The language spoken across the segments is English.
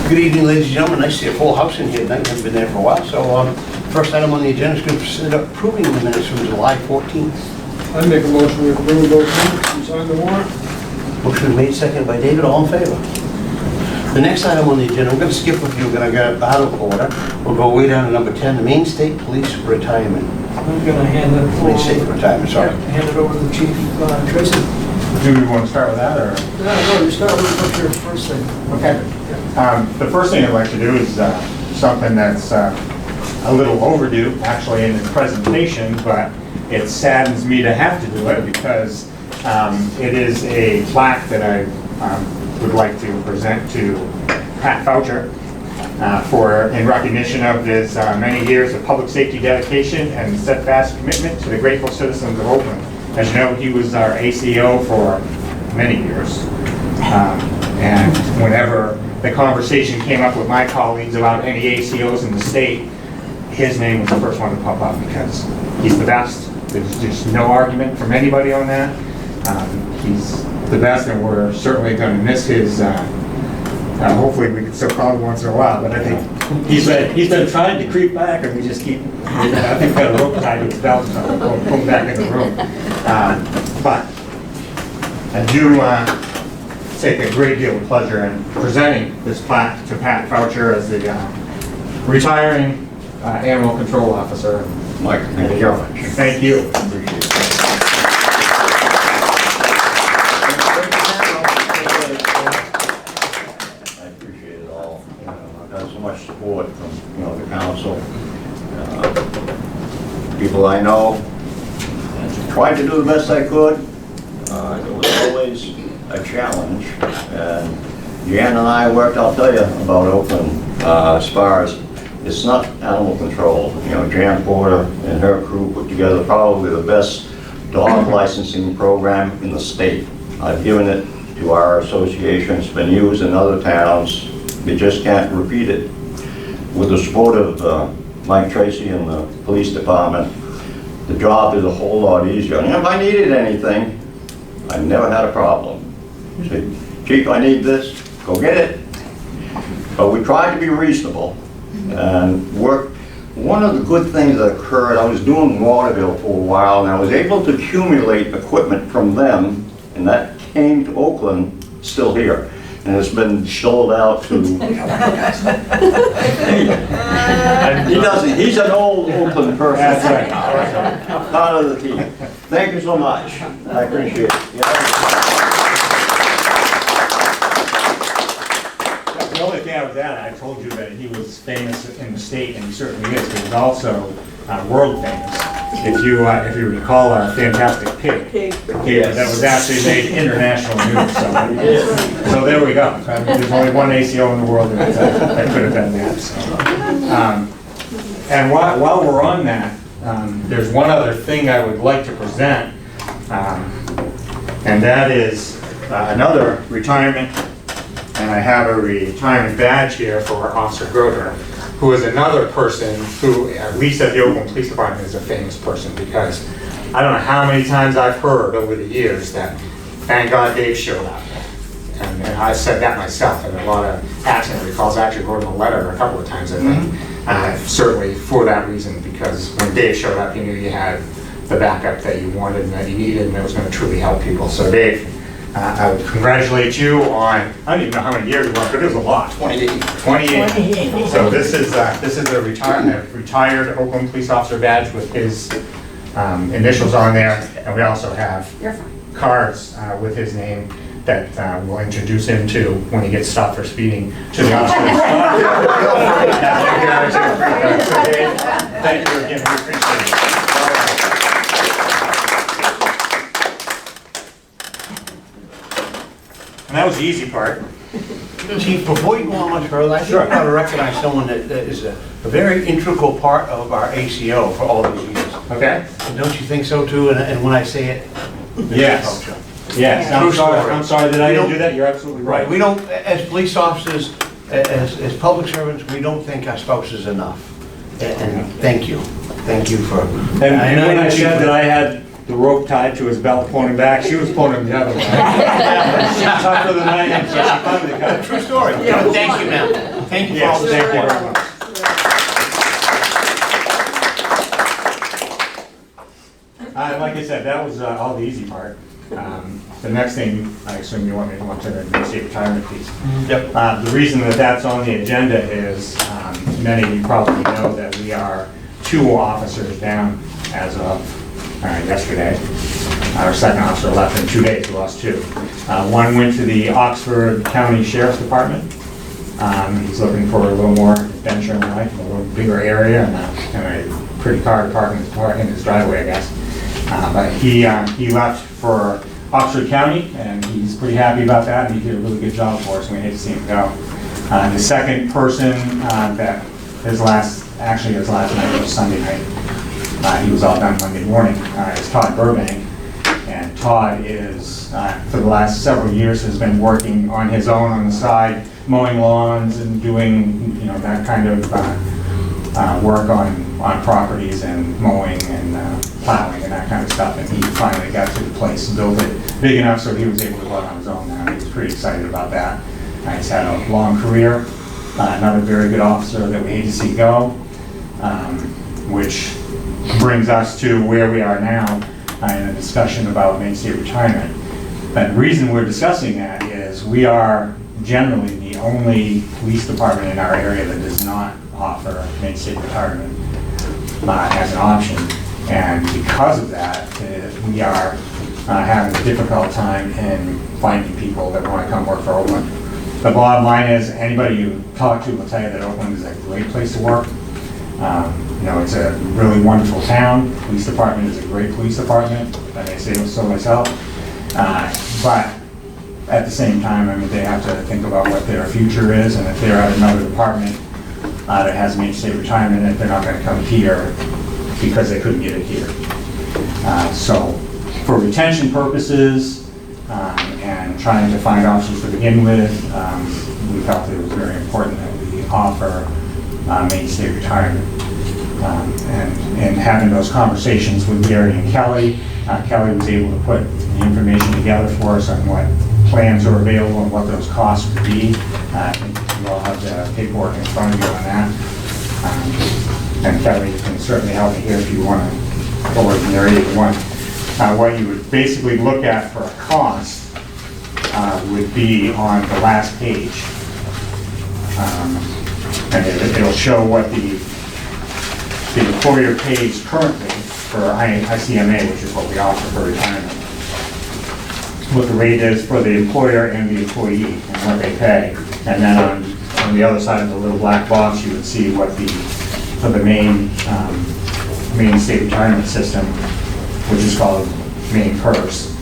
Good evening, ladies and gentlemen. Nice to see a full house in here tonight. Haven't been there for a while. So, first item on the agenda is going to consider approving the minutes from July 14th. I make a motion to approve those minutes and sign the warrant. Motion made, seconded by David. All in favor? The next item on the agenda, we're going to skip a few. We're going to go out of order. We'll go way down to number 10, the Maine State Police retirement. I'm going to hand it over. Maine State retirement, sorry. Hand it over to Chief Tracy. Do we want to start with that, or? No, you start with what's your first thing. Okay. The first thing I'd like to do is something that's a little overdue, actually, in this presentation, but it saddens me to have to do it because it is a plaque that I would like to present to Pat Foucher in recognition of his many years of public safety dedication and steadfast commitment to the grateful citizens of Oakland. As you know, he was our ACO for many years. And whenever the conversation came up with my colleagues about any ACOs in the state, his name was the first one to pop up because he's the best. There's just no argument from anybody on that. He's the best, and we're certainly going to miss his. Hopefully, we can still call him once in a while, but I think he's been trying to creep back, and we just keep. I think we've got a rope tied to his belt, so we'll pull him back in the room. But I do take a great deal of pleasure in presenting this plaque to Pat Foucher as the retiring animal control officer. Mike, thank you very much. Thank you. Appreciate it. I appreciate it all. I've had so much support from the council, people I know. And tried to do the best I could. It was always a challenge, and Jan and I worked. I'll tell you about Oakland as far as. It's not animal control. Jan Porter and her crew put together probably the best dog licensing program in the state. I've given it to our association. It's been used in other towns. You just can't repeat it. With the support of Mike Tracy and the police department, the job is a whole lot easier. And if I needed anything, I never had a problem. Say, Chief, I need this, go get it. But we tried to be reasonable and work. One of the good things that occurred, I was doing Waterville for a while, and I was able to accumulate equipment from them, and that came to Oakland, still here. And it's been sold out to... He doesn't, he's an old Oakland person. That's right. Part of the team. Thank you so much. I appreciate it. The only thing I was at, I told you that he was famous in the state, and he certainly is, but he's also world famous. If you recall our Fantastic Pig, that was actually made international news. So there we go. There's only one ACO in the world that could have done that. So. And while we're on that, there's one other thing I would like to present, and that is another retirement. And I have a retirement badge here for Officer Groder, who is another person who, at least at the Oakland Police Department, is a famous person, because I don't know how many times I've heard over the years that, thank God Dave showed up. And I've said that myself, and a lot of accident recalls. I actually wrote him a letter a couple of times, I think. Certainly for that reason, because when Dave showed up, he knew you had the backup that you wanted and that you needed, and it was going to truly help people. So Dave, I would congratulate you on, I don't even know how many years you worked, but it was a lot. 28. So this is a retired Oakland police officer badge with his initials on there, and we also have cards with his name that we'll introduce him to when he gets stopped for speeding to the officers. Thank you again, we appreciate it. And that was the easy part. Chief, before you go on much further, I think I've got to recognize someone that is a very integral part of our ACO for all these years. Okay. Don't you think so too? And when I say it, yes. Yes. I'm sorry that I didn't do that. You're absolutely right. We don't, as police officers, as public servants, we don't thank our spouses enough. And thank you. Thank you for. And when I said that I had the rope tied to his belt pulling him back. She was pulling him the other way. She tougher than I am, so she finally got it. True story. Yeah, thank you, ma'am. Thank you for all Yes, the thank you support. very much. Like I said, that was all the easy part. The next thing, I assume you want me to go on to the state retirement piece. Yep. The reason that that's on the agenda is, many of you probably know that we are 2 officers down as of yesterday. Our second officer left in 2 days, we lost 2. One went to the Oxford County Sheriff's Department. He's looking for a little more adventure in life, a little bigger area, and a pretty car to park in his driveway, I guess. But he left for Oxford County, and he's pretty happy about that, and he did a really good job for us, and we hate to see him go. The second person that his last night was Sunday night. He was all done Monday morning, is Todd Burbank. And Todd is, for the last several years, has been working on his own on the side, mowing lawns and doing, that kind of work on properties and mowing and plowing and that kind of stuff. And he finally got to the place and built it big enough so he was able to go out on his own now. He was pretty excited about that. He's had a long career, another very good officer that we hate to see go, which brings us to where we are now in a discussion about Main State retirement. And the reason we're discussing that is we are generally the only police department in our area that does not offer Main State retirement as an option. And because of that, we are having a difficult time in finding people that want to come work for Oakland. The bottom line is, anybody you talk to will tell you that Oakland is a great place to work. It's a really wonderful town. The police department is a great police department. I may say so myself. But at the same time, they have to think about what their future is, and if they're at another department that has Main State retirement, if they're not going to come here because they couldn't get it here. So for retention purposes and trying to find officers to begin with, we felt it was very important that we offer Main State retirement. And having those conversations with Gary and Kelly, Kelly was able to put the information together for us on what plans are available and what those costs would be. I think you all have the paperwork in front of you on that. And Kelly, you can certainly help me here if you want to, or Gary, if you want. What you would basically look at for a cost would be on the last page. And it'll show what the employer pays currently for ICMA, which is what we offer for retirement. What the rate is for the employer and the employee and what they pay. And then on the other side of the little black box, you would see what for the main state retirement system, which is called Main PERS,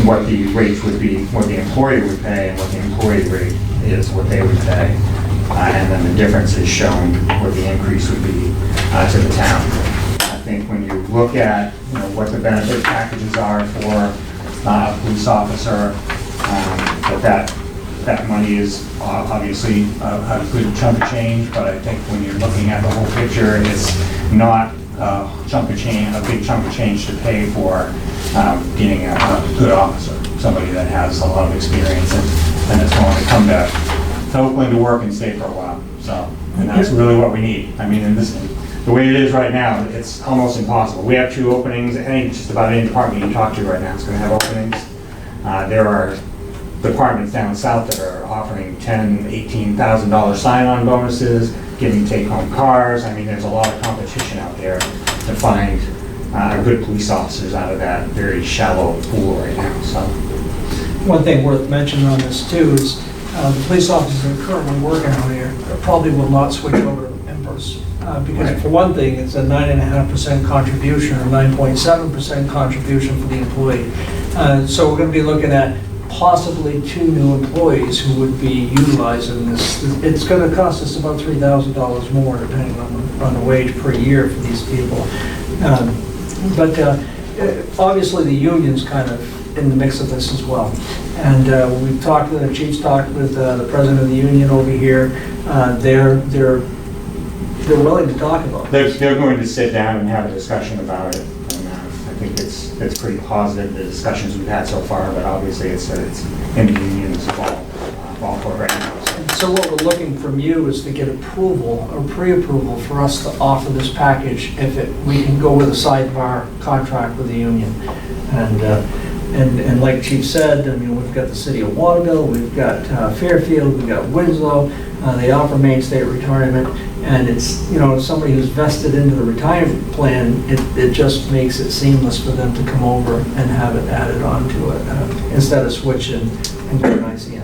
what the rates would be, what the employer would pay, and what the employee rate is, what they would pay. And then the difference is shown, what the increase would be to the town. I think when you look at what the benefit packages are for a police officer, that money is obviously a good chunk of change, but I think when you're looking at the whole picture, it's not a big chunk of change to pay for getting a good officer, somebody that has a lot of experience and is going to come to Oakland to work and stay for a while. So, and that's really what we need. In the way it is right now, it's almost impossible. We have 2 openings. Just about any department you talk to right now is going to have openings. There are departments down south that are offering $10,000, $18,000 sign-on bonuses, giving take-home cars. There's a lot of competition out there to find good police officers out of that very shallow pool right now. So, one thing worth mentioning on this too is the police officers that are currently working out here probably will not switch over to members. Because Right. for one thing, it's a 9.5% contribution or 9.7% contribution for the employee. So we're going to be looking at possibly 2 new employees who would be utilizing this. It's going to cost us about $3,000 more depending on the wage per year for these people. But obviously the union's kind of in the mix of this as well. And we've talked, the chief's talked with the president of the union over here. They're willing to talk about it. they're going to sit down and have a discussion about it. think it's pretty positive, the discussions we've had so far, but obviously it's in the union's ball court right now. So what we're looking from you is to get approval or pre-approval for us to offer this package if we can go with a sidebar contract with the union. And like Chief said, I mean, we've got the city of Waterville, we've got Fairfield, we've got Winslow, they offer Main State retirement, and it's, you know, somebody who's vested into the retirement plan, it just makes it seamless for them to come over and have it added onto it, instead of switching and doing ICMA.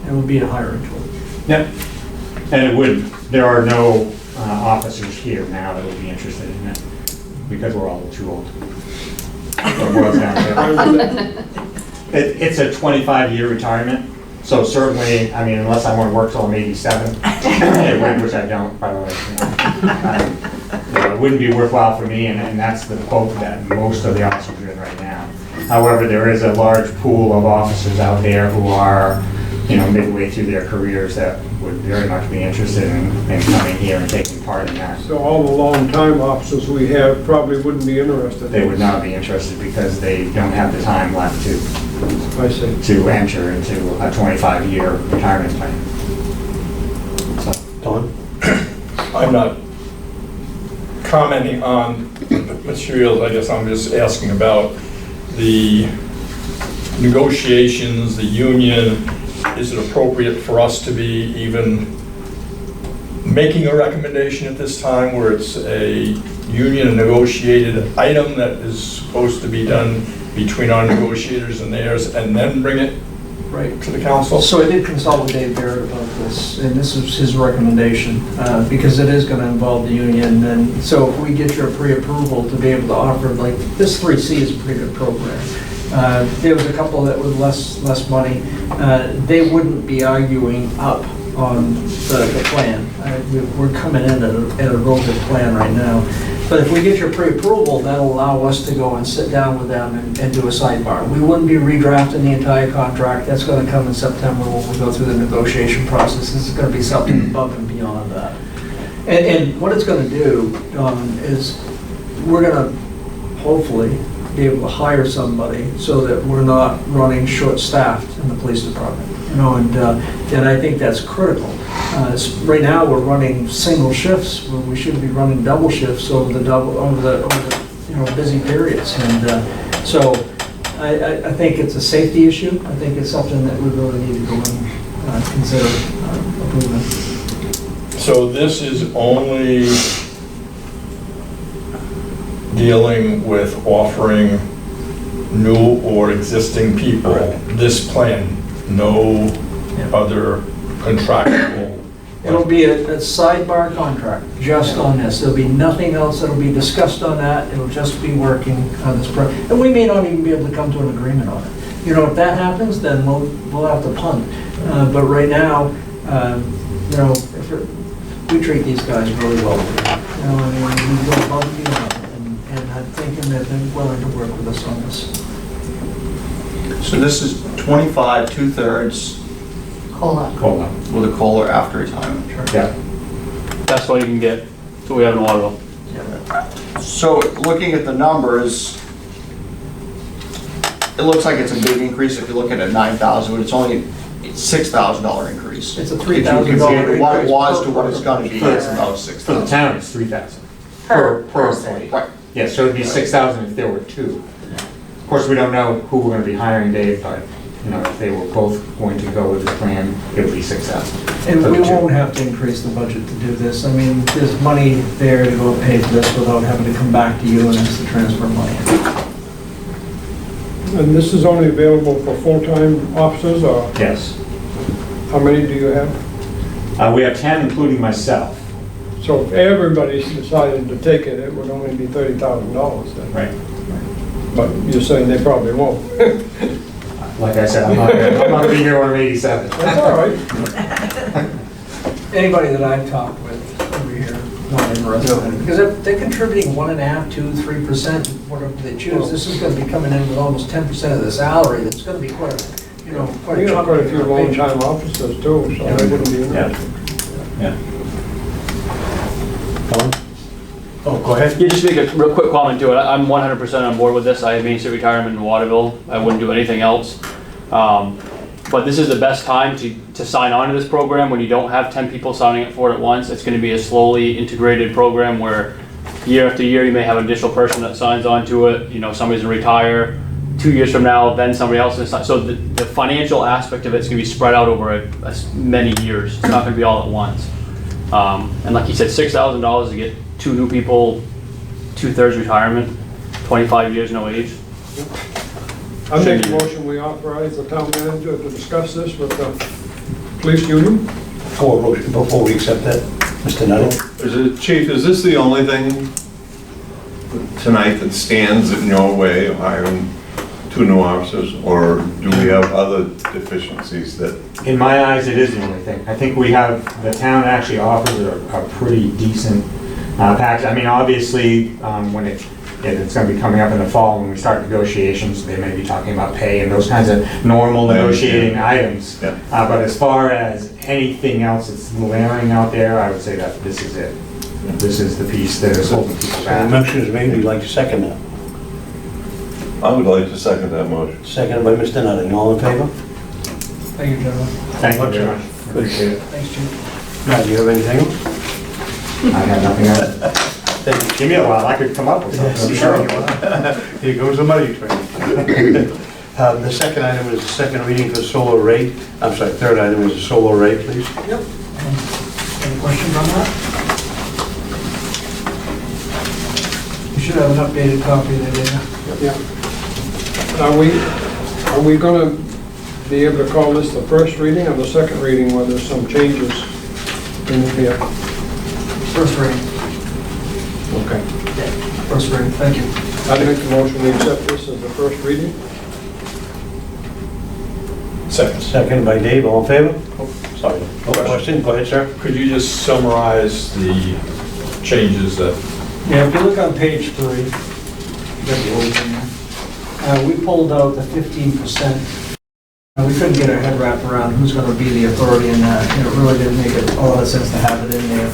It would be a hiring tool. Yep. And there are no officers here now that would be interested in it, because we're all too old. It boils down to it. It's a 25-year retirement, so certainly, I mean, unless I want to work till I'm 87, which I don't, by the way. It wouldn't be worthwhile for me, and that's the quote that most of the officers are in right now. However, there is a large pool of officers out there who are, you know, midway through their careers that would very much be interested in coming here and taking part in that. So all the long-time officers we have probably wouldn't be interested. They would not be interested because they don't have the time left I see. to enter into a 25-year retirement plan. So, Don? I'm not commenting on materials, I guess I'm just asking about the negotiations, the union. Is it appropriate for us to be even making a recommendation at this time where it's a union negotiated item that is supposed to be done between our negotiators and theirs, and then bring it Right. to the council? So I did consult with Dave Barrett about this, and this is his recommendation, because it is going to involve the union. And so if we get your pre-approval to be able to offer, like, this 3C is a pretty good program. There was a couple that were less money. They wouldn't be arguing up on the plan. We're coming in at a real good plan right now. But if we get your pre-approval, that'll allow us to go and sit down with them and do a sidebar. We wouldn't be redrafting the entire contract. That's going to come in September when we go through the negotiation process. This is going to be something above and beyond that. And what it's going to do, is we're going to hopefully be able to hire somebody so that we're not running short-staffed in the police department. You know, and I think that's critical. Right now, we're running single shifts where we should be running double shifts over the you know, busy periods. And so I think it's a safety issue. I think it's something that we really need to go and consider approving. So this is only dealing with offering new or existing people this plan, no other contractual. It'll be a sidebar contract, just on this. There'll be nothing else that'll be discussed on that. It'll just be working on this project. And we may not even be able to come to an agreement on it. You know, if that happens, then we'll have to punt. But right now, you know, we treat these guys really well. You know, I mean, we go above and beyond. And I'm thinking that they're willing to work with us on this. So this is 25, 2/3 COLA. with a COLA after retirement. Yeah. That's what you can get, so we have in Waterville. So looking at the numbers, it looks like it's a big increase if you look at it 9,000, but it's only $6,000 increase. It's a If you $3,000 compare what it was increase to what it's gonna be, it's about For the 6,000. town, it's 3,000. Per Per person. employee. Right. Yeah, so it'd be 6,000 if there were two. Of course, we don't know who we're gonna be hiring, Dave, but, you know, if they were both going to go with the plan, it would be 6,000. And we won't have to increase the budget to do this. I mean, there's money there to go pay for this without having to come back to you and ask to transfer money. And this is only available for full-time officers, or Yes. how many do you have? We have 10, including myself. So if everybody decided to take it, it would only be $30,000 then. Right. But you're saying they probably won't. Like I said, I'm not gonna be here when I'm 87. That's all right. Anybody that I've talked with over here, not interested in it, because they're contributing 1.5%, 2%, 3%, whatever they choose. This is going to be coming in with almost 10% of the salary. That's going to be quite a, you know, quite a We got chunk. quite a few long-time officers too, so they wouldn't be Yeah. interested. Yeah. Don? Oh, go ahead. Yeah, just make a real quick comment to it. I'm 100% on board with this. I have Main Street Retirement in Waterville. I wouldn't do anything else. But this is the best time to sign on to this program when you don't have 10 people signing up for it at once. It's going to be a slowly integrated program where year after year you may have an additional person that signs on to it. You know, somebody's going to retire 2 years from now, then somebody else is. So the financial aspect of it's going to be spread out over many years. It's not going to be all at once. And like you said, $6,000 to get 2 new people, 2/3 retirement, 25 years, no age. I make a motion, we authorize the town manager to discuss this with the police union. Before we accept that, Mr. Nutter? Chief, is this the only thing tonight that stands in your way of hiring 2 new officers, or do we have other deficiencies that? In my eyes, it is the only thing. I think the town actually offers a pretty decent package. I mean, obviously, when it's going to be coming up in the fall, when we start negotiations, they may be talking about pay and those kinds of normal negotiating items. Yeah. But as far as anything else that's glaring out there, I would say that this is it. This is the piece that is holding people The back. motion is made, we'd like to second that. I would like to second that motion. Seconded by Mr. Nutter. All in favor? Thank you, gentlemen. Thank you very much. Appreciate it. Thanks, Chief. Now, do you have anything else? I have nothing else. Thank you. Give me a while, I could come up with something. Here goes the money train. The second item is the second reading for solar rate. I'm sorry, third item is the solar rate, please. Yep. Any questions on that? You should have an updated copy there, Dana. Yeah. Are we gonna be able to call this the first reading or the second reading where there's some changes in here? First reading. Okay. First reading, thank you. I'd make the motion, we accept this as the first reading. Second. Seconded by Dave, all in favor? Sorry. No question? Go ahead, sir. Could you just summarize the changes that, Yeah, if you look on page 3, you got the old one there. We pulled out the 15%. We couldn't get our head wrapped around who's going to be the authority in that. It really didn't make a lot of sense to have it in there.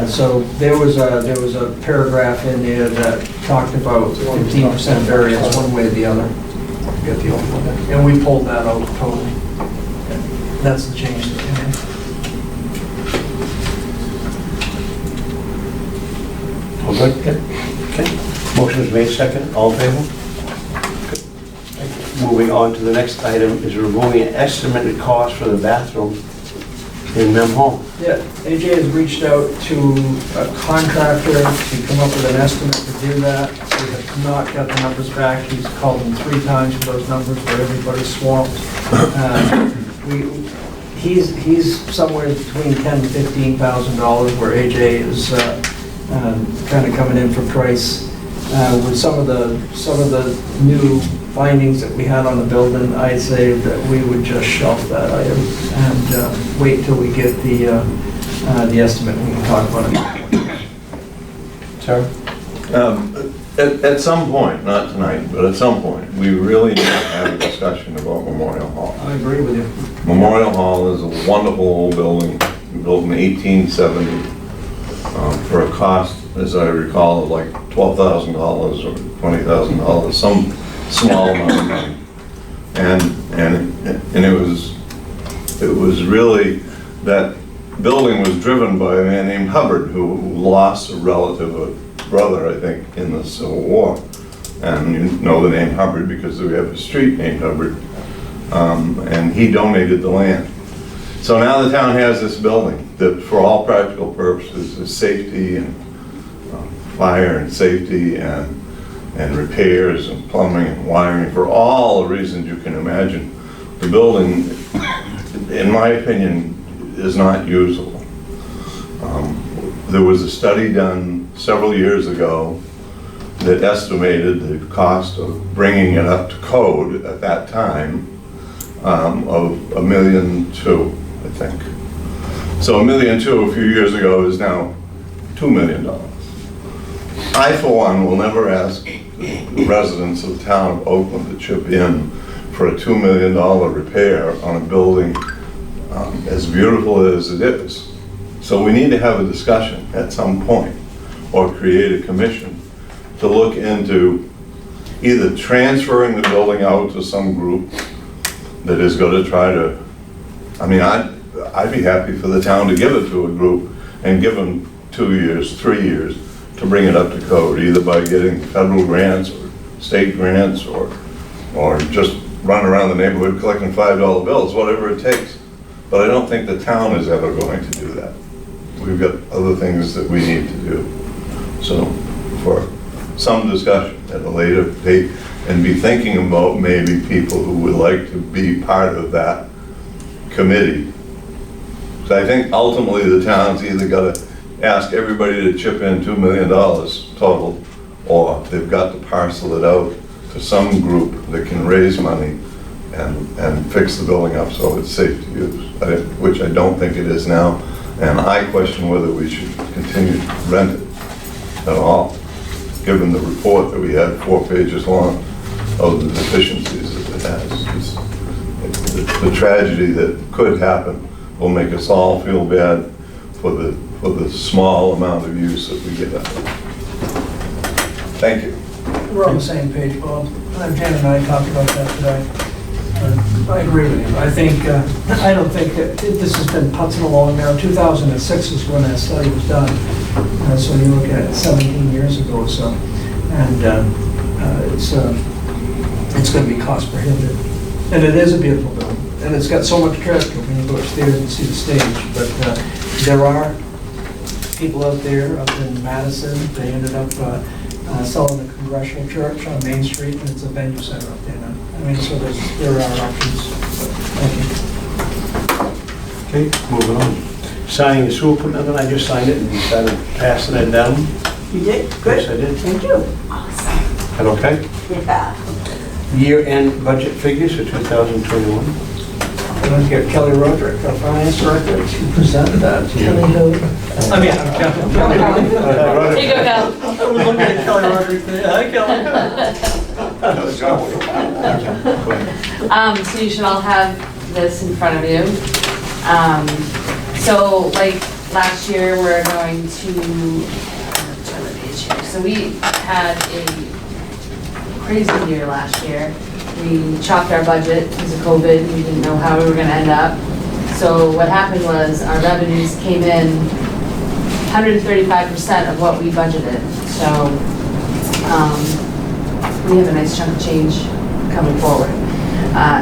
So there was a paragraph in there that talked about 15% variance one way or the other. Get the old one there. And we pulled that out totally. That's the change that we made. All good? Okay. Motion is made, second. All in favor? Moving on to the next item is removing an estimated cost for the bathroom in Mem Hall. Yeah, AJ has reached out to a contractor to come up with an estimate to do that. We have not got the numbers back. He's called them 3 times for those numbers, but everybody's swamped. He's somewhere between $10,000 and $15,000 where AJ is kind of coming in for price. With some of the new findings that we had on the building, I'd say that we would just shelf that item and wait till we get the estimate and we can talk about it. Sir? At some point, not tonight, but at some point, we really need to have a discussion about Memorial Hall. I agree with you. Memorial Hall is a wonderful old building, built in 1870, for a cost, as I recall, of like $12,000 or $20,000, some small amount of money. And it was really, that building was driven by a man named Hubbard, who lost a relative, a brother, I think, in the Civil War. And you know the name Hubbard because we have a street named Hubbard. And he donated the land. So now the town has this building that, for all practical purposes, is safety and fire and safety and repairs and plumbing and wiring, for all the reasons you can imagine. The building, in my opinion, is not usable. There was a study done several years ago that estimated the cost of bringing it up to code at that time of $1.2 million, I think. So $1.2 million a few years ago is now $2 million. I, for one, will never ask the residents of the town of Oakland to chip in for a $2 million repair on a building as beautiful as it is. So we need to have a discussion at some point or create a commission to look into either transferring the building out to some group that is gonna try to, I mean, I'd be happy for the town to give it to a group and give them 2 years, 3 years to bring it up to code, either by getting federal grants or state grants or just run around the neighborhood collecting $5 bills, whatever it takes. But I don't think the town is ever going to do that. We've got other things that we need to do. So for some discussion at a later date and be thinking about maybe people who would like to be part of that committee. So I think ultimately the town's either got to ask everybody to chip in $2 million total, or they've got to parcel it out to some group that can raise money and fix the building up so it's safe to use, which I don't think it is now. And I question whether we should continue to rent it at all, given the report that we had 4 pages long of the deficiencies that it has. The tragedy that could happen will make us all feel bad for the small amount of use that we get out of it. Thank you. We're on the same page, Bob. Jan and I talked about that today. I agree with you. I think, I don't think that this has been putzing along now. 2006 is when that study was done. So you look at it 17 years ago or so. And it's going to be cost prohibitive. And it is a beautiful building. And it's got so much character when you go upstairs and see the stage. But there are people out there up in Madison. They ended up selling the Congressional Church on Main Street, and it's a venue center up there now. I mean, so there are options. Thank you. Okay, moving on. Signing the sewer commitment, I just signed it and decided passing it down. You did? Good. Yes, I did. Thank you. Awesome. That okay? Yeah. Year-end budget figures for 2021. I'm going to get Kelly Roderick, our finance director, to present that to you. Kelly who? I mean, I'm Kelly. Here you go, Cal. I was looking at Kelly Roderick today. Hi, Kelly. So you should all have this in front of you. So like last year, we're going to, turn the page here. So we had a crazy year last year. We chopped our budget because of COVID. We didn't know how we were going to end up. So what happened was our revenues came in 135% of what we budgeted. So we have a nice chunk of change coming forward.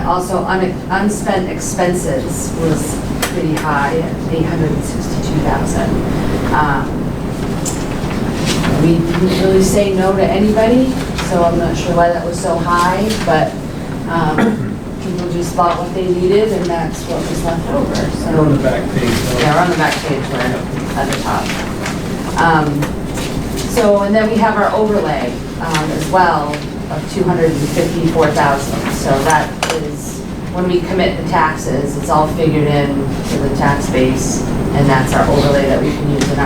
Also, unspent expenses was pretty high at $862,000. We didn't really say no to anybody, so I'm not sure why that was so high, but people just bought what they needed, and that's what was left over. So We're on the back page. yeah, we're on the back page, we're at the top. So, and then we have our overlay as well of $254,000. So that is, when we commit the taxes, it's all figured in to the tax base, and that's our overlay that we can use in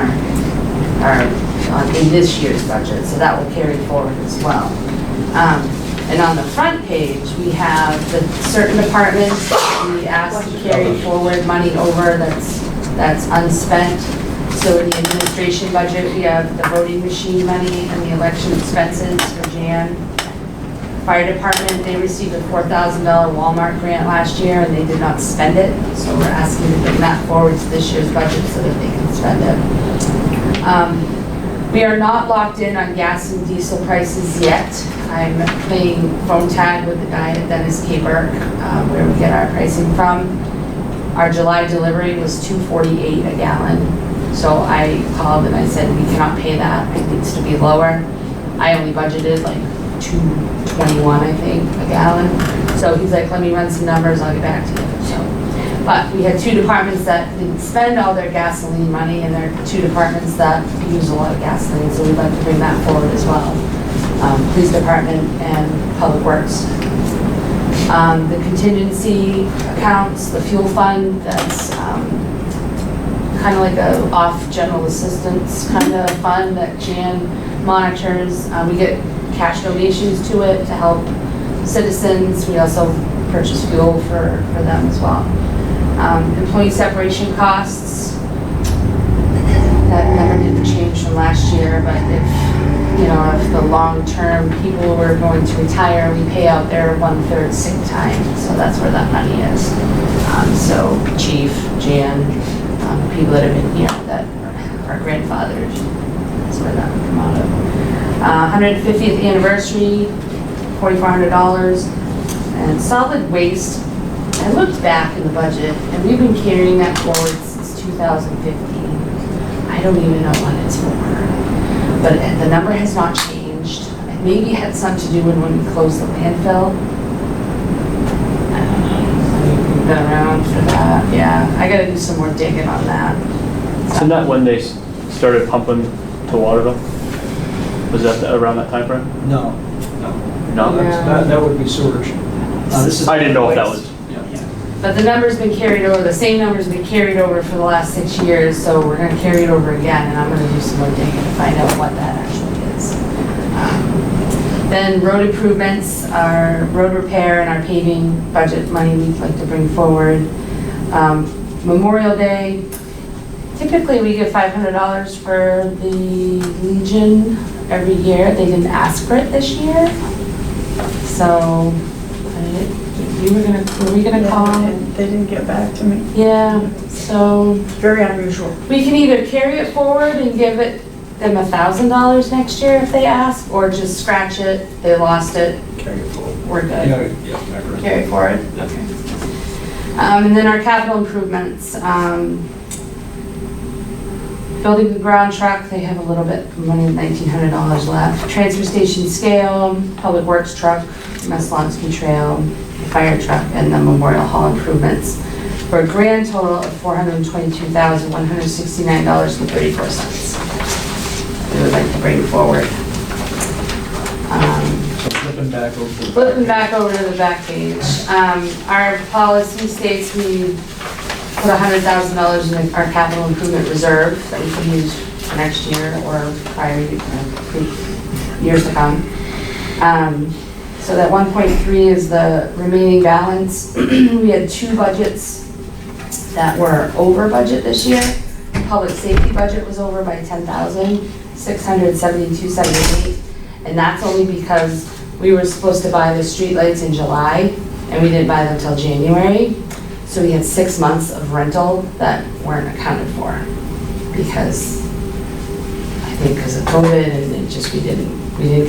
in this year's budget. So that will carry forward as well. And on the front page, we have the certain departments we asked to carry forward money over that's unspent. So in the administration budget, we have the voting machine money and the election expenses for Jan. Fire department, they received a $4,000 Walmart grant last year and they did not spend it. So we're asking to bring that forward to this year's budget so that they can spend it. We are not locked in on gas and diesel prices yet. I'm playing phone tag with the guy at Dennis Caper, where we get our pricing from. Our July delivery was $2.48 a gallon. So I called and I said, we cannot pay that, it needs to be lower. I only budgeted like $2.21, I think, a gallon. So he's like, let me run some numbers, I'll get back to you. So, but we had 2 departments that didn't spend all their gasoline money, and there are 2 departments that use a lot of gasoline, so we'd like to bring that forward as well. Police department and public works. The contingency accounts, the fuel fund, that's kind of like a off general assistance kind of fund that Jan monitors. We get cash donations to it to help citizens. We also purchase fuel for them as well. Employee separation costs. that number didn't change from last year, but if the long-term people were going to retire, we pay out their 1/3 sick time, so that's where that money is. So Chief, Jan, people that have been here, that are grandfathered, that's where that would come out of. 150th anniversary, $4,400. And solid waste, I looked back in the budget, and we've been carrying that forward since 2015. I don't even know what it's for, but the number has not changed. It maybe had something to do with when we closed the landfill. I don't know. We've been around for that. Yeah, I gotta do some more digging on that. Isn't that when they started pumping to Waterville? Was that around that time frame? No, No? Yeah. that would be sewage. This is I didn't know if that waste. was, But the number's been carried over, the same number's been carried over for the last 6 years, so we're gonna carry it over again, and I'm gonna do some more digging to find out what that actually is. Then road improvements, our road repair and our paving budget money we'd like to bring forward. Memorial Day, typically we give $500 for the Legion every year. They didn't ask for it this year, so were we gonna call? They didn't get back to me. Yeah, so Very unusual. we can either carry it forward and give them $1,000 next year if they ask, or just scratch it, they lost it, Carry it forward. we're good. Yeah, I agree. Carry it forward, okay. And then our capital improvements, building the ground truck, they have a little bit of money, $1,900 left. Transfer station scale, public works truck, Meslonsky Trail, the fire truck, and the Memorial Hall improvements, for a grand total of $422,169.34. We would like to bring forward. So flipping back over. Flipping back over to the back page, our policy states we put $100,000 in our capital improvement reserve that we can use for next year or prior years to come. So that 1.3 is the remaining balance. We had 2 budgets that were over budget this year. Public safety budget was over by $10,672.78, and that's only because we were supposed to buy the streetlights in July, and we didn't buy them till January. So we had 6 months of rental that weren't accounted for because, I think because of COVID, and it just, we didn't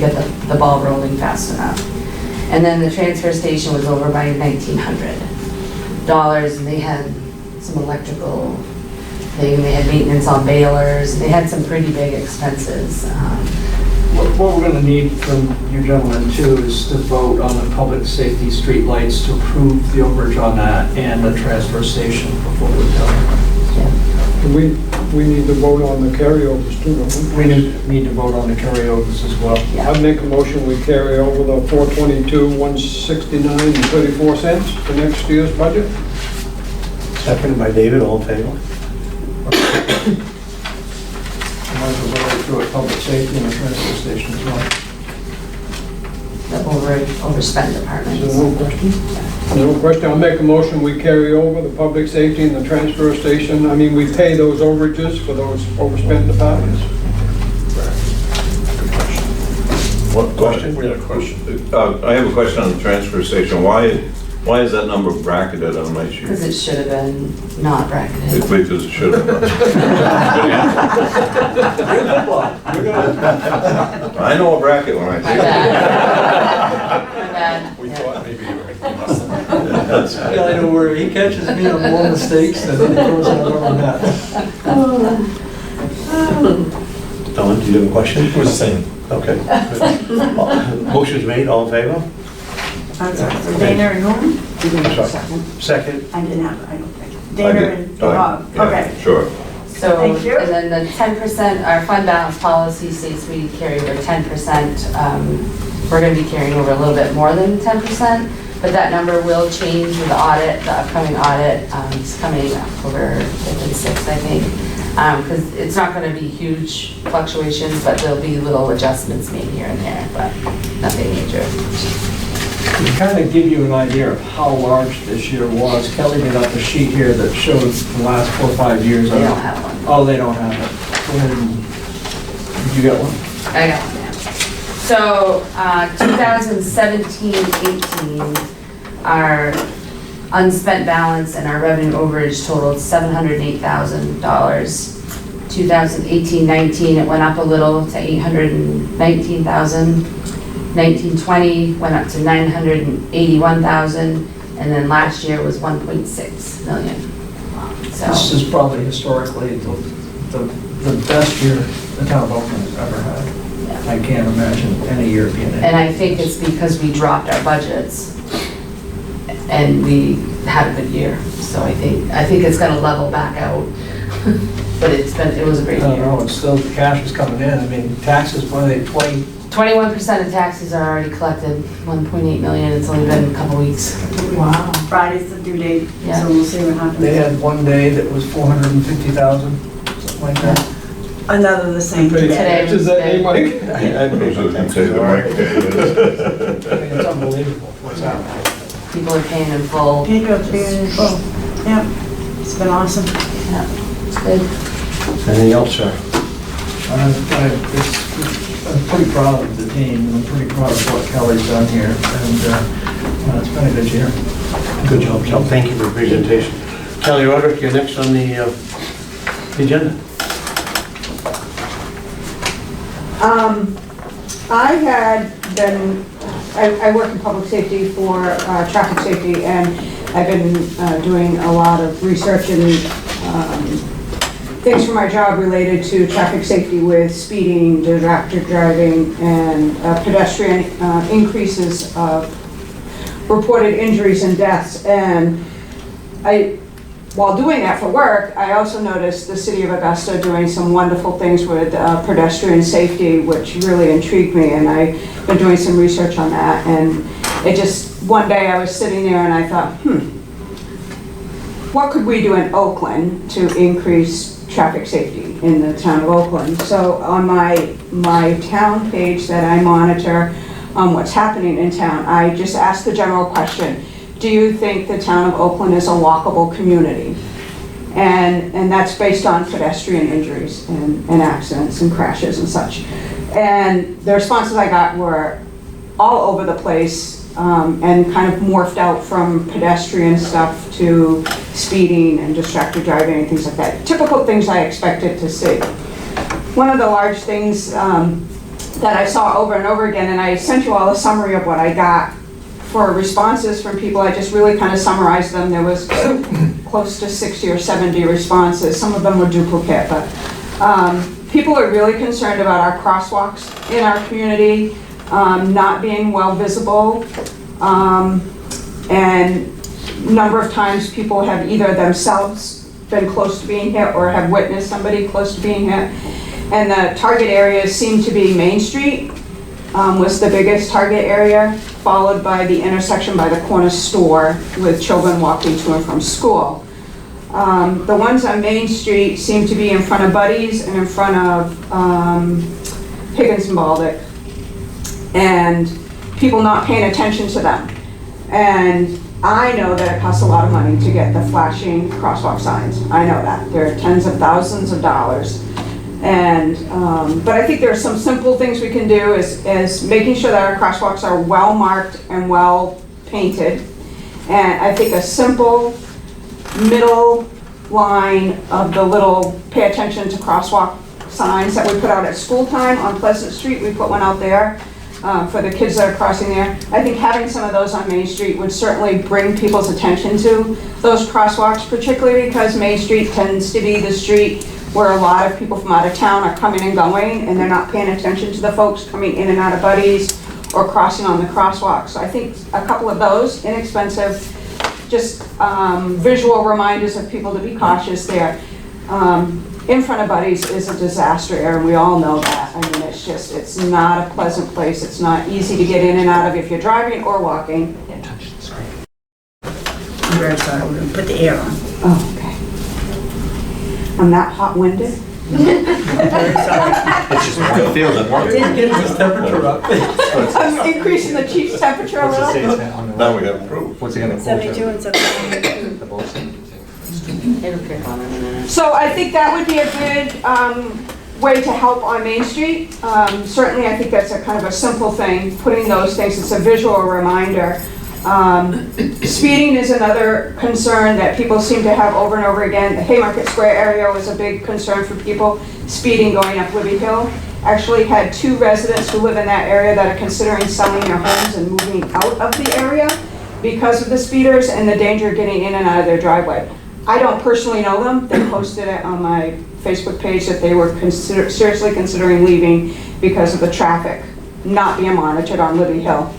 get the ball rolling fast enough. And then the transfer station was over by $1,900, and they had some electrical thing, they had maintenance on balers, they had some pretty big expenses. What we're gonna need from you gentlemen too is to vote on the public safety streetlights to approve the overage on that and the transfer station before we're done. And we need to vote on the carryovers too, don't we? We need to vote on the carryovers as well. I'd make a motion, we carry over the 422,169.34 for next year's budget. Seconded by David, all in favor? Might as well go right through it, public safety and the transfer station as well. The overspend department. Is there no question? No question, I'll make a motion, we carry over the public safety and the transfer station. I mean, we pay those overages for those overspent departments. What question? We had a question. I have a question on the transfer station. Why is that number bracketed on my sheet? Because it should have been not bracketed. Because it should have. I know a bracket when I My see it. bad. My bad. We Yeah. thought maybe you were. I know where he catches me on more mistakes than any person I've ever met. Don, do you have a question? It was the same. Okay. Motion's made, all in favor? I'm sorry, so Dana and whom? You didn't have a Sorry. second. Second. I didn't have, I don't think. I Dana did. and Bob, Yeah, okay. Sure. So, Thank you. and then the 10%, our fund balance policy states we carry over 10%. We're gonna be carrying over a little bit more than 10%, but that number will change with the audit, the upcoming audit. It's coming October 5th and 6th, I think. Because it's not gonna be huge fluctuations, but there'll be little adjustments made here and there, but nothing major. To kind of give you an idea of how large this year was, Kelly did up a sheet here that shows the last 4 or 5 years. They don't have one. Oh, they don't have it. Go ahead and, you got one? I got one now. So, 2017-18, our unspent balance and our revenue overage totaled $708,000. 2018-19, it went up a little to $819,000. 19-20 went up to $981,000, and then last year was $1.6 million. This So, is probably historically the best year the town of Oakland has ever had. yeah. I can't imagine any year being And any. I think it's because we dropped our budgets and we had a good year. So I think it's gonna level back out. But it was a great I don't year. know, it's still, the cash is coming in. I mean, taxes, what are they, 20? 21% of taxes are already collected, 1.8 million, it's only been a couple weeks. Wow. Friday's the due date, Yeah. so we'll see what happens. They had one day that was 450,000, something like that. Another the same Today. today. Is that name, Mike? I was gonna say the mic day, I mean, it's unbelievable what's happening. People are paying in full. Pedro, beautiful. Yeah, it's been awesome. Yeah, it's good. Anything else, sir? I'm pretty proud of the team, and I'm pretty proud of what Kelly's done here, and it's been a good year. Good job, Tom. Thank you for the presentation. Kelly Roderick, you're next on the agenda. I had been, I work in public safety for traffic safety, and I've been doing a lot of research and things for my job related to traffic safety with speeding, distracted driving, and pedestrian increases of reported injuries and deaths. And while doing that for work, I also noticed the city of Augusta doing some wonderful things with pedestrian safety, which really intrigued me, and I've been doing some research on that. And it just, one day I was sitting there and I thought, what could we do in Oakland to increase traffic safety in the town of Oakland? So on my town page that I monitor what's happening in town, I just asked the general question, do you think the town of Oakland is a walkable community? And that's based on pedestrian injuries and accidents and crashes and such. And the responses I got were all over the place, and kind of morphed out from pedestrian stuff to speeding and distracted driving and things like that. Typical things I expected to see. One of the large things that I saw over and over again, and I sent you all a summary of what I got for responses from people. I just really kind of summarized them. There was close to 60 or 70 responses. Some of them were duplicate, but people are really concerned about our crosswalks in our community not being well visible, and number of times people have either themselves been close to being hit or have witnessed somebody close to being hit. And the target areas seem to be Main Street was the biggest target area, followed by the intersection by the corner store with children walking to and from school. The ones on Main Street seem to be in front of Buddy's and in front of Higgins and Baldick, and people not paying attention to them. And I know that it costs a lot of money to get the flashing crosswalk signs. I know that. They're tens of thousands of dollars. And, but I think there are some simple things we can do is making sure that our crosswalks are well marked and well painted. And I think a simple middle line of the little pay attention to crosswalk signs that we put out at school time on Pleasant Street, we put one out there for the kids that are crossing there. I think having some of those on Main Street would certainly bring people's attention to those crosswalks, particularly because Main Street tends to be the street where a lot of people from out of town are coming and going, and they're not paying attention to the folks coming in and out of Buddy's or crossing on the crosswalk. So I think a couple of those inexpensive, just visual reminders of people to be cautious there. In front of Buddy's is a disaster area, and we all know that. I mean, it's not a pleasant place. It's not easy to get in and out of if you're driving or walking. I'm very sorry, we're gonna put the air on. Oh, okay. I'm that hot-winded? Very sorry. It's just, I feel that one. Didn't get his temperature up. I'm increasing the chief's temperature a little. Now we have proof. What's it gonna 72 and 72. It'll pick on in a minute. So I think that would be a good way to help on Main Street. Certainly, I think that's a kind of a simple thing, putting those things, it's a visual reminder. Speeding is another concern that people seem to have over and over again. The Haymarket Square area was a big concern for people, speeding going up Libby Hill. Actually had 2 residents who live in that area that are considering selling their homes and moving out of the area because of the speeders and the danger of getting in and out of their driveway. I don't personally know them. They posted it on my Facebook page that they were seriously considering leaving because of the traffic not being monitored on Libby Hill.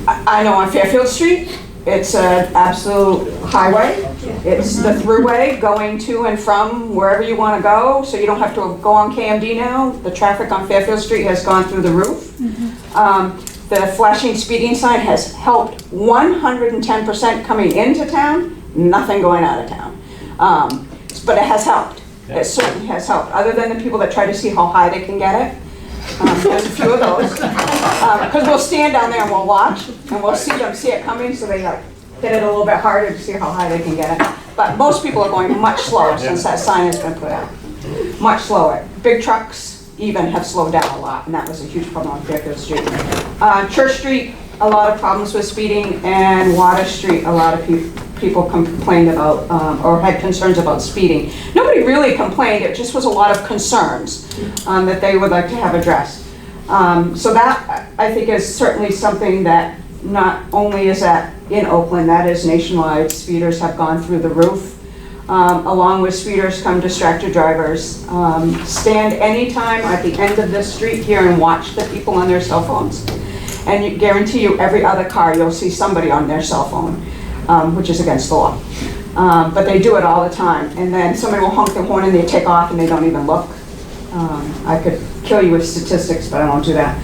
I know on Fairfield Street, it's an absolute highway. It's the throughway going to and from wherever you want to go, so you don't have to go on KMD now. The traffic on Fairfield Street has gone through the roof. The flashing speeding sign has helped 110% coming into town, nothing going out of town. But it has helped. It certainly has helped, other than the people that try to see how high they can get it. There's a few of those. Because we'll stand down there and we'll watch, and we'll see them see it coming, so they like hit it a little bit harder to see how high they can get it. But most people are going much slower since that sign has been put out. Much slower. Big trucks even have slowed down a lot, and that was a huge problem on Fairfield Street. Church Street, a lot of problems with speeding, and Water Street, a lot of people complained about, or had concerns about speeding. Nobody really complained, it just was a lot of concerns that they would like to have addressed. So that, I think, is certainly something that not only is that in Oakland, that is nationwide. Speeders have gone through the roof. Along with speeders come distracted drivers. Stand anytime at the end of this street here and watch the people on their cell phones. And you guarantee you every other car you'll see somebody on their cell phone, which is against the law. But they do it all the time. And then somebody will honk their horn and they take off and they don't even look. I could kill you with statistics, but I won't do that.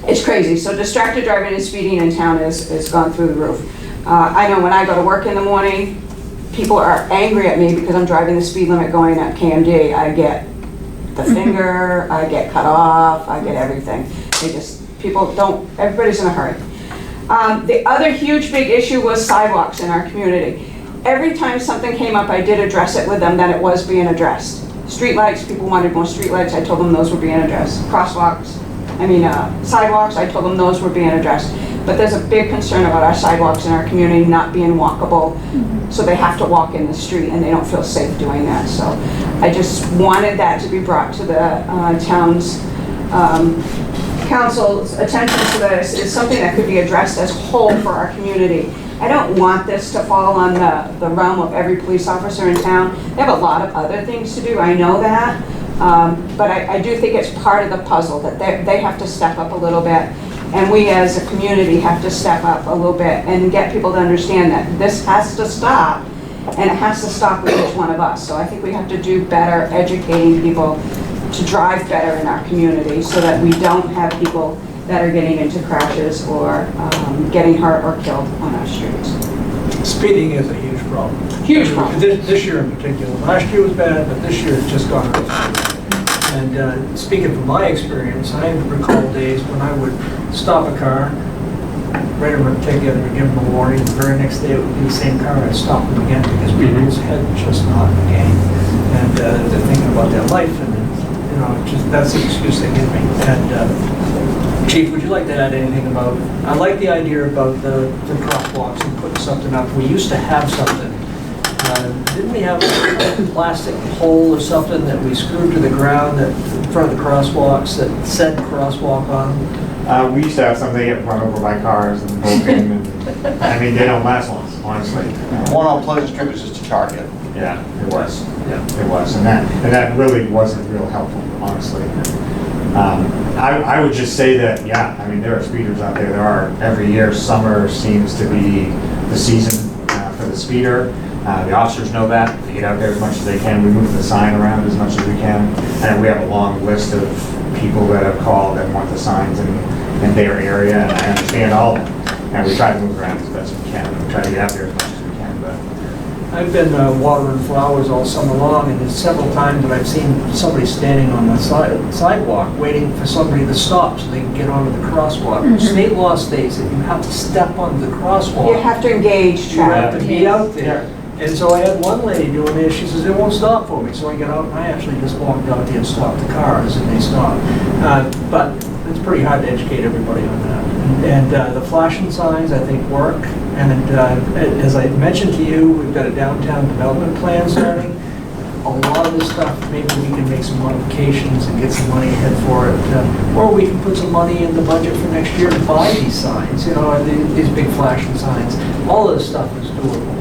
It's crazy. So distracted driving and speeding in town is gone through the roof. I know when I go to work in the morning, people are angry at me because I'm driving the speed limit going at KMD. I get the finger, I get cut off, I get everything. Everybody's in a hurry. The other huge big issue was sidewalks in our community. Every time something came up, I did address it with them, that it was being addressed. Streetlights, people wanted more streetlights, I told them those were being addressed. Sidewalks, I told them those were being addressed. But there's a big concern about our sidewalks in our community not being walkable, so they have to walk in the street and they don't feel safe doing that. So I just wanted that to be brought to the town's council's attention, so that it's something that could be addressed as whole for our community. I don't want this to fall on the realm of every police officer in town. They have a lot of other things to do, I know that. But I do think it's part of the puzzle, that they have to step up a little bit. And we as a community have to step up a little bit and get people to understand that this has to stop, and it has to stop with each one of us. So I think we have to do better educating people to drive better in our community, so that we don't have people that are getting into crashes or getting hurt or killed on our streets. Speeding is a huge problem. Huge problem. This year in particular. Last year was bad, but this year it's just gone up. And speaking from my experience, I recall days when I would stop a car, write them a ticket or give them a warning. The very next day it would be the same car, I'd stop them again because people's head was just not in the game. And they're thinking about their life, and that's the excuse they give me. And Chief, would you like to add anything about, I like the idea about the crosswalks and putting something up. We used to have something. Didn't we have a plastic pole or something that we screwed to the ground in front of the crosswalks that said crosswalk on them? We used to have something get run over by cars and broken, and they don't last long, honestly. One on Pleasant Street was just a target. Yeah, it was. Yeah, it was, and that really wasn't real helpful, honestly. I would just say that, there are speeders out there. There are every year. Summer seems to be the season for the speeder. The officers know that. They get out there as much as they can. We move the sign around as much as we can. And we have a long list of people that have called that want the signs in their area, and I understand all of them. And we try to move around as best we can, and we try to get out there as much as we can. But I've been watering flowers all summer long, and there's several times that I've seen somebody standing on the sidewalk waiting for somebody to stop so they can get onto the crosswalk. Mm-hmm. State law states that you have to step onto the crosswalk. You have to engage traffic. You have to be out there. And so I had one lady doing this, she says, it won't stop for me. So I get out and I actually just walked out there and stopped the cars and they stopped. But it's pretty hard to educate everybody on that. And the flashing signs, I think, work. And as I mentioned to you, we've got a downtown development plan starting. A lot of this stuff, maybe we can make some modifications and get some money ahead for it. Or we can put some money in the budget for next year to buy these signs, you know, these big flashing signs. All of this stuff is doable.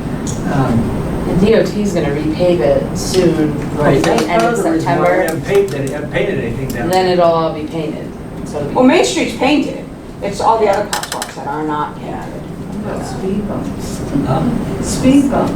And DOT's gonna repave it soon, Right, that's end part of of the reason why we September. haven't painted anything down And there. then it'll all be painted. So it'll be- Well, Main Street's painted. It's all the other crosswalks that are not painted. Speed bumps. Huh? Speed bumps.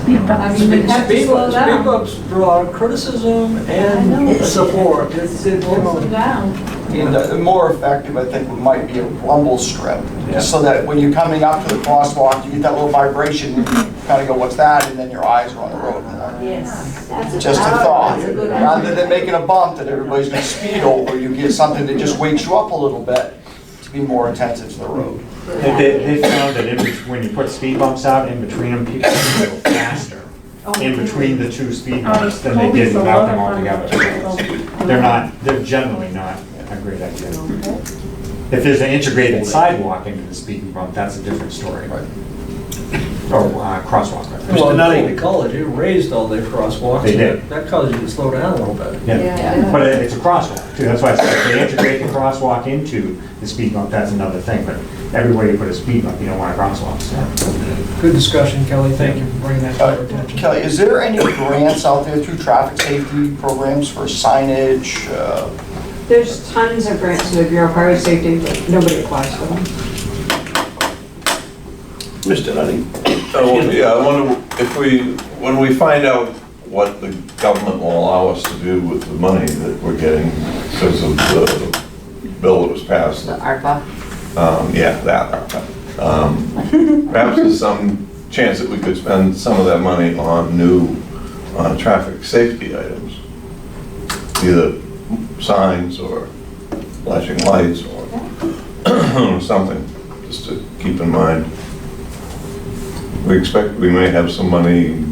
Speed bumps. I mean, you have to slow Speed down. bumps draw criticism I and know. support. Slow down. And the more effective, I think, might be a rumble strip, Yeah. so that when you're coming up to the crosswalk, you get that little vibration, you kind of go, what's that? And then your eyes are on the road more. Yes. That's Just a thought, That's a good rather idea. than making a bump that everybody's gonna speed over, you get something that just wakes you up a little bit to be more attentive to the road. They found that when you put speed bumps out, in between them, people can go faster in between the two speed bumps than they did without them altogether. They're generally not a great idea. If there's an integrated sidewalk into the speed bump, that's a different story. Or crosswalk. rather. Well, not even college, it raised all their crosswalks. They did. That caused you to slow down a little bit. Yeah, but it's a crosswalk too, that's why I said if they integrate the crosswalk into the speed bump, that's another thing, but everywhere you put a speed bump, you don't want a crosswalk, so. Good discussion, Kelly, thank you for bringing that to our attention. Kelly, is there any grants out there through traffic safety programs for signage? There's tons of grants to the Bureau of Highway Safety, but nobody applies for them. Mr. Nutty? Yeah, I wonder if when we find out what the government will allow us to do with the money that we're getting because of the bill that was passed. The ARPA. Yeah, that. Perhaps there's some chance that we could spend some of that money on new traffic safety items. Either signs or flashing lights or something, just to keep in mind. We expect we may have some money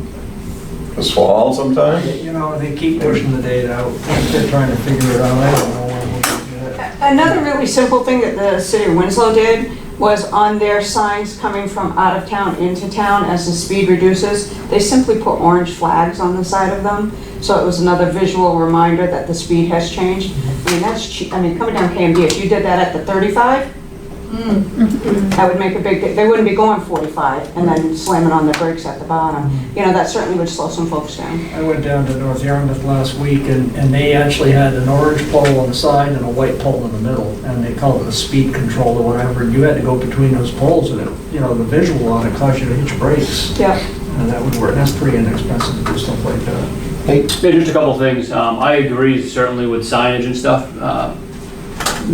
this fall sometime. You know, they keep pushing the date out, they're trying to figure it out, I don't know when we'll get it. Another really simple thing that the city of Winslow did was on their signs coming from out of town into town as the speed reduces, they simply put orange flags on the side of them. So it was another visual reminder that the speed has changed. I mean, that's cheap. I mean, coming down KMD, if you did that at the 35, that would make a big, they wouldn't be going 45 and then slamming on the brakes at the bottom. You know, that certainly would slow some folks down. I went down to North Yarmouth last week and they actually had an orange pole on the side and a white pole in the middle, and they called it a speed control or whatever, and you had to go between those poles and it, you know, the visual on it caused you to hit your brakes. Yeah. And that would work, that's pretty inexpensive to do stuff like that. Yeah, just a couple of things. I agree certainly with signage and stuff.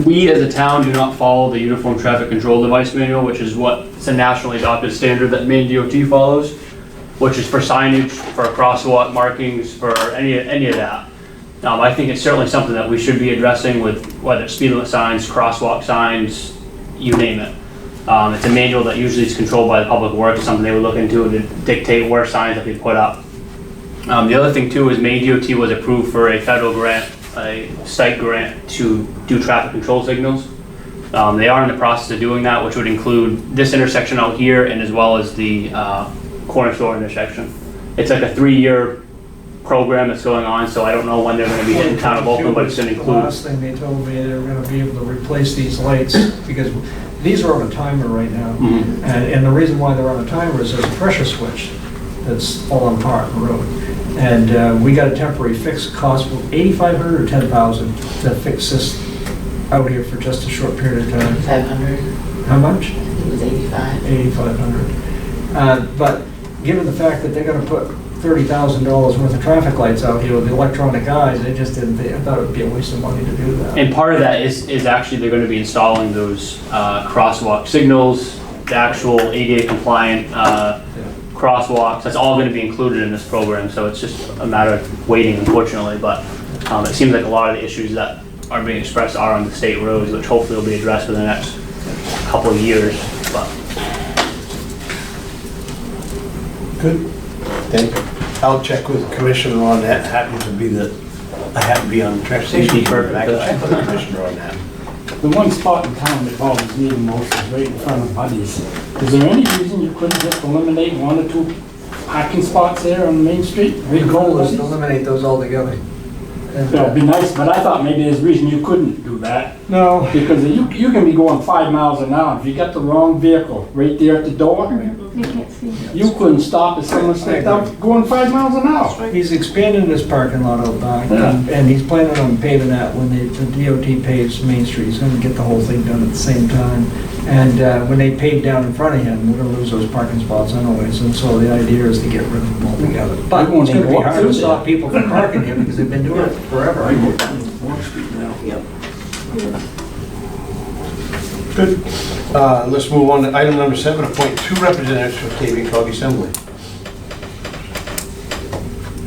We as a town do not follow the Uniform Traffic Control Device Manual, which is what it's a nationally adopted standard that Maine DOT follows, which is for signage, for crosswalk markings, for any of that. I think it's certainly something that we should be addressing with whether it's speed limit signs, crosswalk signs, you name it. It's a manual that usually is controlled by the Public Works, something they would look into to dictate where signs that be put up. The other thing too is Maine DOT was approved for a federal grant, a site grant to do traffic control signals. They are in the process of doing that, which would include this intersection out here and as well as the corner store intersection. It's like a 3-year program that's going on, so I don't know when they're going to be hitting town of Oakland, but it's going to The include. last thing they told me, they were gonna be able to replace these lights, because these are on a timer right now. Mhm. And the reason why they're on a timer is there's a pressure switch that's falling apart in the road. And we got a temporary fix, cost of $8,500 or $10,000 to fix this out here for just a short period of time. 500, How much? it was 85. 8,500. But given the fact that they're gonna put $30,000 worth of traffic lights out here with the electronic eyes, they just didn't think, I thought it would be a waste of money to do that. And part of that is actually they're going to be installing those crosswalk signals, the actual ADA compliant crosswalks. That's all going to be included in this program, so it's just a matter of waiting, unfortunately. But it seems like a lot of the issues that are being expressed are on the state roads, which hopefully will be addressed within the next couple of years. But Good. Thank you. I'll check with the commissioner on that. Happens to be that I happen to be on the transportation. Perfect. I can check with the commissioner on that. The one spot in town that always needed most is right in front of Buddy's. Is there any reason you couldn't just eliminate 1 or 2 parking spots there on Main Street? The goal is to eliminate those altogether. That'd be nice, but I thought maybe there's a reason you couldn't do that. No. Because you can be going 5 miles an hour. If you got the wrong vehicle right there at the door, You can't see. you couldn't stop if someone stepped out going 5 miles an hour. He's expanding his parking lot out back, Yeah. and he's planning on paving that when the DOT paves Main Street. He's gonna get the whole thing done at the same time. And when they pave down in front of him, we're gonna lose those parking spots anyways, and so the idea is to get rid of them altogether. But They won't it's gonna even be go up hard to through stop people from parking here because they've been doing it forever. Good. Let's move on to item number 7, appoint 2 representatives for KV Cog Assembly.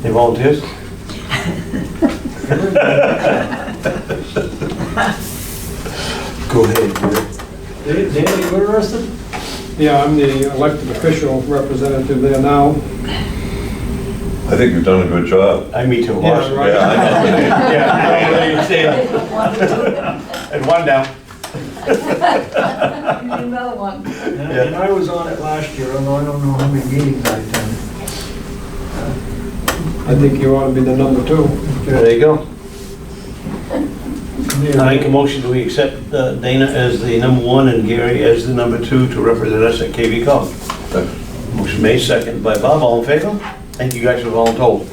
Any volunteers? Go ahead, Gary. Danny, you interested? Yeah, I'm the elected official representative there now. I think you've done a good job. Me too. Yeah, right. Yeah, I know. Yeah, I stand. And 1 down. Another one. And I was on it last year, although I don't know how many meetings I attended. I think you ought to be the number 2. There you go. I make a motion that we accept Dana as the number 1 and Gary as the number 2 to represent us at KV Cog. Motion made, second by Bob. All in favor? Thank you guys for volunteering.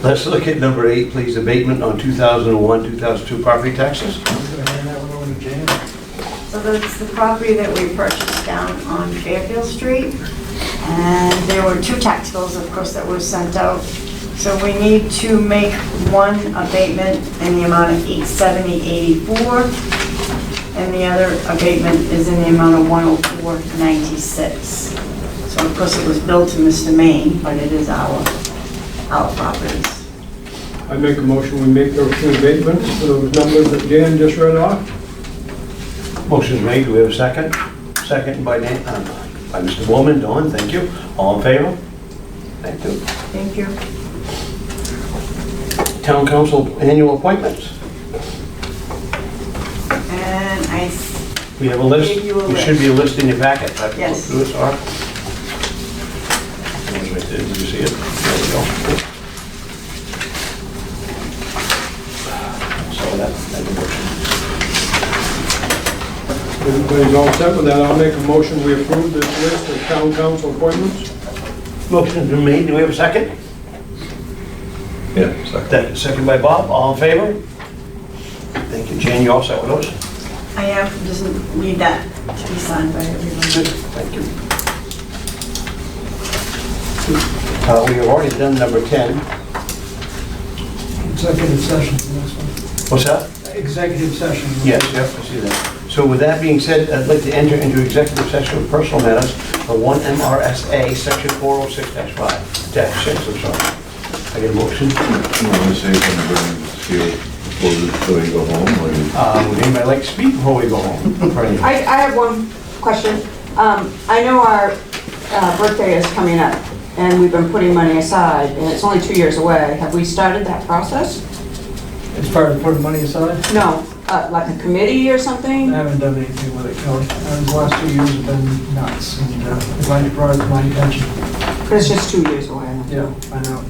Let's look at number 8, please. Abatement on 2001, 2002 property taxes. So that's the property that we purchased down on Fairfield Street. And there were 2 tax bills, of course, that were sent out. So we need to make one abatement in the amount of $870.84. And the other abatement is in the amount of $104.96. So of course it was billed to Mr. Main, but it is our properties. I make a motion, we make those 2 abatements for those numbers that Jan just read off. Motion's made. Do we have a second? Second by Mr. Woolman. Dawn, thank you. All in favor? Thank you. Thank you. Town council annual appointments. And We have a list. Gave you a There should be a list in your packet. I have to go Yes. through it, sorry. It's right there. Did you see it? There we go. So that motion. Everybody's all set with that, I'll make a motion, we approve this list of town council appointments. Motion's been made. Do we have a second? Yeah, second. Second by Bob. All in favor? Thank you. Jan, you all set with those? I have, doesn't need that to be signed by everyone. Good. Thank you. We have already done number 10. Executive session, the next one. What's that? Executive session. Yes, yep, I see that. So with that being said, I'd like to enter into executive session with personal matters for 1 MRSA, section 406-5, dash 6, I'm sorry. I get a motion? You want to say something before we go home? Or you- Would anybody like to speak before we go home? For anything? I have one question. I know our birthday is coming up, and we've been putting money aside, and it's only 2 years away. Have we started that process? As far as putting money aside, No, like a committee or I something? haven't done anything with it, Kelly. The last 2 years have been nuts, and glad you brought it to my attention. It's just 2 years away. Yeah, I know.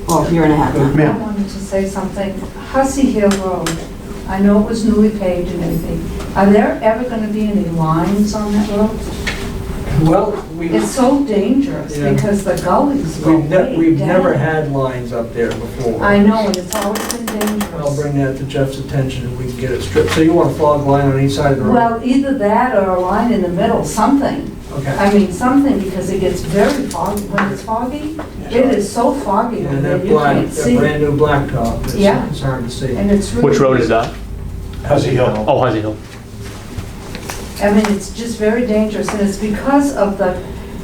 Well, a year and a half now. I Ma'am? wanted to say something. Hussey Hill Road, I know it was newly paved and everything. Are there ever gonna be any lines on that road? Well, It's so dangerous Yeah. because the gullies go way we've never down. had lines up there before. I know, and it's always been dangerous. I'll bring that to Jeff's attention and we can get it stripped. So you want a fog line on each side of the road? Well, either that or a line in the middle, something. Okay. I mean, something, because it gets very foggy. When it's foggy, it is so foggy And when that you black, can't that see. brand new blacktop, Yeah. it's hard to see. And it's really... Which road is that? Hussey Hill. Oh, Hussey Hill. I mean, it's just very dangerous, and it's because of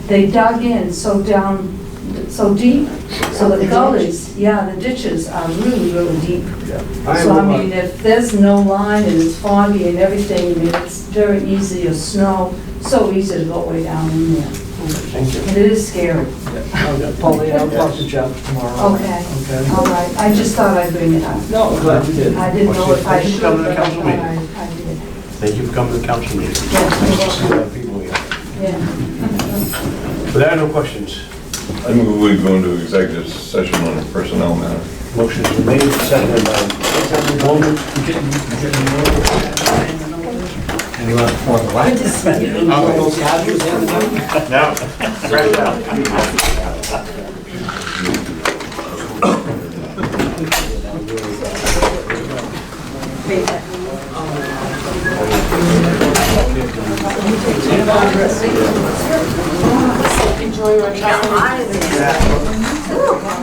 they dug in so down so deep, so the gullies, yeah, the ditches are really, really deep. I So I am, mean, if there's no line and it's foggy and everything, I mean, it's very easy to snow, so easy to go way down in there. Thank you. And it is scary. Pauline, I'll talk to Jeff tomorrow. Okay, Okay. all right, I just thought I'd bring it up. No, I'm glad you did. I didn't know if I Thank you should, for coming to but the I council thought meeting. I did. Thank you for coming to the council meeting. Yes, Nice to see a lot of people here. yeah. But there are no questions. I move we go into executive session on a personnel matter. Motion's been made, seconded by Walden. Anyone for the light? No. Fresh out. Enjoy your time.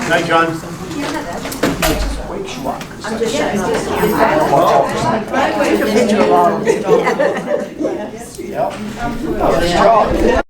Night, John. I'm just shutting off. Yep.